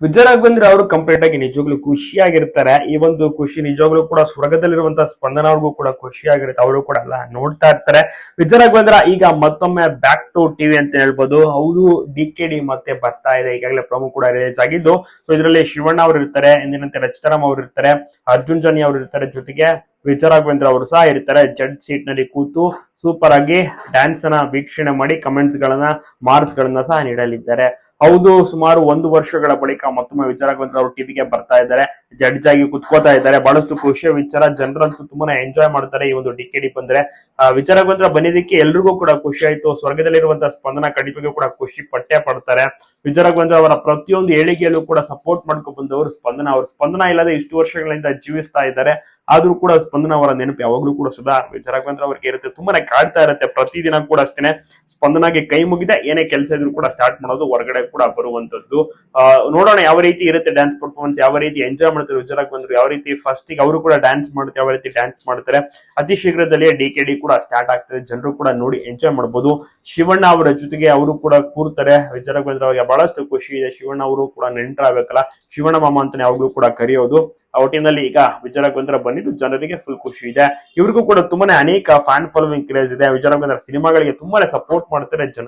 ವಿಜಯ ರಾಘವೇಂದ್ರ ಅವರು ಕಂಪ್ಲೀಟ್ ಆಗಿ ನಿಜವಾಗ್ಲೂ ಖುಷಿಯಾಗಿರ್ತಾರೆ. ಈ ಒಂದು ಖುಷಿ ನಿಜವಾಗ್ಲೂ ಕೂಡ ಸ್ವರ್ಗದಲ್ಲಿರುವಂತಹ ಸ್ಪಂದನ ಅವ್ರಿಗೂ ಕೂಡ ಖುಷಿಯಾಗಿರುತ್ತೆ. ಅವರು ಕೂಡ ಎಲ್ಲ ನೋಡ್ತಾ ಇರ್ತಾರೆ. ವಿಜಯ ರಾಘವೇಂದ್ರ ಈಗ ಮತ್ತೊಮ್ಮೆ ಬ್ಯಾಕ್ ಟು ಟಿವಿ ಅಂತ ಹೇಳ್ಬೋದು. ಹೌದು, ಡಿ ಮತ್ತೆ ಬರ್ತಾ ಇದೆ. ಈಗಾಗಲೇ ಪ್ರಮೋ ಕೂಡ ರಿಲೀಸ್ ಆಗಿದ್ದು. ಸೊ ಇದರಲ್ಲಿ ಶಿವಣ್ಣ ಅವರು ಇರ್ತಾರೆ, ಎಂದಿನಂತೆ ರಚಿತಾರಾಮ್ ಅವರು ಇರ್ತಾರೆ, ಅರ್ಜುನ್ ಜನಿ ಅವರು ಇರ್ತಾರೆ, ಜೊತೆಗೆ ವಿಜಯ ರಾಘವೇಂದ್ರ ಅವರು ಸಹ ಇರ್ತಾರೆ. ಜಡ್ಜ್ ಸೀಟ್ ನಲ್ಲಿ ಕೂತು ಸೂಪರ್ ಆಗಿ ಡ್ಯಾನ್ಸ್ ಅನ್ನ ವೀಕ್ಷಣೆ ಮಾಡಿ ಕಮೆಂಟ್ಸ್ ಗಳನ್ನ ಮಾರ್ಕ್ಸ್ ಗಳನ್ನ ಸಹ ನೀಡಲಿದ್ದಾರೆ. ಹೌದು, ಸುಮಾರು 1 ವರ್ಷಗಳ ಬಳಿಕ ಮತ್ತೊಮ್ಮೆ ವಿಜಯ ರಾಘವೇಂದ್ರ ಅವರು ಟಿವಿಗೆ ಬರ್ತಾ ಇದ್ದಾರೆ. ಜಡ್ಜ್ ಆಗಿ ಕುತ್ಕೋತಾ ಇದ್ದಾರೆ. ಬಹಳಷ್ಟು ಖುಷಿಯ ವಿಚಾರ. ಜನರಂತೂ ತುಂಬಾನೇ ಎಂಜಾಯ್ ಮಾಡ್ತಾರೆ ಈ ಒಂದು ಡಿ ಬಂದ್ರೆ. ವಿಜಯ ರಾಘವೇಂದ್ರ ಬಂದಿದ್ದಕ್ಕೆ ಎಲ್ರಿಗೂ ಕೂಡ ಖುಷಿ ಆಯ್ತು. ಸ್ವರ್ಗದಲ್ಲಿರುವಂತಹ ಸ್ಪಂದನ ಖಂಡಿತವಾಗಿಯೂ ಕೂಡ ಖುಷಿ ಪಟ್ಟೆ ಪಡ್ತಾರೆ. ವಿಜಯ ರಾಘವೇಂದ್ರ ಅವರ ಪ್ರತಿಯೊಂದು ಏಳಿಗೆಯಲ್ಲೂ ಕೂಡ ಸಪೋರ್ಟ್ ಮಾಡ್ಕೊಂಡು ಬಂದವರು ಸ್ಪಂದನ ಅವರು. ಸ್ಪಂದನ ಇಲ್ಲದೆ ಇಷ್ಟು ವರ್ಷಗಳಿಂದ ಜೀವಿಸ್ತಾ ಇದ್ದಾರೆ. ಆದ್ರೂ ಕೂಡ ಸ್ಪಂದನ ಅವರ ನೆನಪು ಯಾವಾಗ್ಲೂ ಕೂಡ ಸದಾ ವಿಜಯ ರಾಘವೇಂದ್ರ ಅವ್ರಿಗೆ ಇರುತ್ತೆ. ತುಂಬಾನೇ ಕಾಡ್ತಾ ಇರುತ್ತೆ. ಪ್ರತಿದಿನ ಕೂಡ ಅಷ್ಟೇನೆ ಸ್ಪಂದನಾಗೆ ಕೈ ಮುಗಿದೆ ಏನೇ ಕೆಲಸ ಇದ್ರು ಕೂಡ ಸ್ಟಾರ್ಟ್ ಮಾಡೋದು, ಹೊರಗಡೆ ಕೂಡ ಬರುವಂತದ್ದು. ನೋಡೋಣ ಯಾವ ರೀತಿ ಇರುತ್ತೆ ಡ್ಯಾನ್ಸ್ ಪರ್ಫಾರ್ಮೆನ್ಸ್, ಯಾವ ರೀತಿ ಎಂಜಾಯ್ ಮಾಡ್ತಾರೆ ವಿಜಯ ರಾಘವೇಂದ್ರ, ಯಾವ ರೀತಿ ಫಸ್ಟ್ ಗೆ ಅವರು ಕೂಡ ಡ್ಯಾನ್ಸ್ ಮಾಡುತ್ತೆ, ಯಾವ ರೀತಿ ಡ್ಯಾನ್ಸ್ ಮಾಡ್ತಾರೆ. ಅತಿ ಶೀಘ್ರದಲ್ಲೇ ಡಿ ಕೂಡ ಸ್ಟಾರ್ಟ್ ಆಗ್ತದೆ. ಜನರು ಕೂಡ ನೋಡಿ ಎಂಜಾಯ್ ಮಾಡಬಹುದು. ಶಿವಣ್ಣ ಅವರ ಜೊತೆಗೆ ಅವರು ಕೂಡ ಕೂರ್ತಾರೆ. ವಿಜಯ ರಾಘವೇಂದ್ರ ಅವರಿಗೆ ಬಹಳಷ್ಟು ಖುಷಿ ಇದೆ. ಶಿವಣ್ಣ ಅವರು ಕೂಡ ನೆಂಟರಾಗಬೇಕಲ್ಲ, ಶಿವಣ್ಣ ಮಾಮ ಅಂತಾನೆ ಯಾವಾಗ್ಲೂ ಕೂಡ ಕರೆಯೋದು. ಒಟ್ಟಿನಲ್ಲಿ ಈಗ ವಿಜಯ ರಾಘವೇಂದ್ರ ಬಂದಿದ್ದು ಜನರಿಗೆ ಫುಲ್ ಖುಷಿ ಇದೆ. ಇವ್ರಿಗೂ ಕೂಡ ತುಂಬಾನೇ ಅನೇಕ ಫ್ಯಾನ್ ಫಾಲೋವಿಂಗ್ ಕ್ರೇಜ್ ಇದೆ. ವಿಜಯ ರಾಘವೇಂದ್ರ ಸಿನಿಮಾಗಳಿಗೆ ತುಂಬಾನೇ ಸಪೋರ್ಟ್ ಮಾಡ್ತಾರೆ ಜನ.